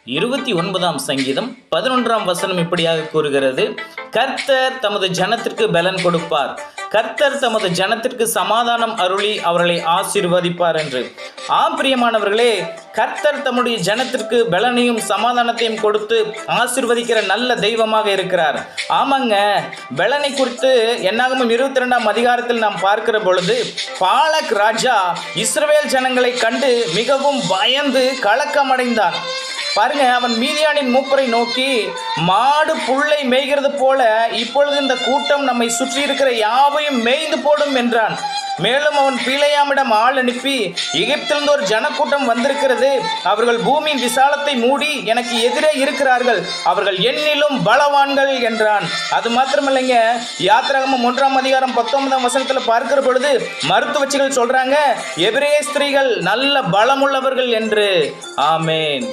29ஆம் சங்கீதம் 11ஆம் வசனம் இப்படியாக கூறுகிறது, கர்த்தர் தமது ஜனத்திற்கு பலன் கொடுப்பார், கர்த்தர் தமது ஜனத்திற்கு சமாதானம் அருளி அவர்களை ஆசீர்வதிப்பார் என்று. ஆம் பிரியமானவர்களே, கர்த்தர் தம்முடைய ஜனத்திற்கு பலனையும் சமாதானத்தையும் கொடுத்து ஆசீர்வதிக்கிற நல்ல தெய்வமாக இருக்கிறார். ஆமாங்க, பலனை குறித்து என்னாகமம் 22ஆம் அதிகாரத்தில் நாம் பார்க்கிற பொழுது, பாலக் ராஜா இஸ்ரவேல் ஜனங்களை கண்டு மிகவும் பயந்து கலக்கமடைந்தான். பாருங்க, அவன் மீதியானின் மூப்பரை நோக்கி, மாடு புல்லை மேய்கிறது போல இப்பொழுது இந்த கூட்டம் நம்மை சுற்றி இருக்கிற யாவையும் மேய்ந்து போடும் என்றான். மேலும் அவன் பீலையாமிடம் ஆள் அனுப்பி, எகிப்திலிருந்து ஒரு ஜனக்கூட்டம் வந்திருக்கிறது, அவர்கள் பூமியின் விசாலத்தை மூடி எனக்கு எதிரே இருக்கிறார்கள், அவர்கள் என்னிலும் பலவான்கள் என்றான். அது மாத்திரமில்லைங்க, யாத்திராகமம் 1ஆம் அதிகாரம் 19ஆம் வசனத்தில் பார்க்கிற பொழுது மருத்துவச்சிகள் சொல்றாங்க, எபிரேய ஸ்திரீகள் நல்ல பலமுள்ளவர்கள் என்று. ஆமேன்.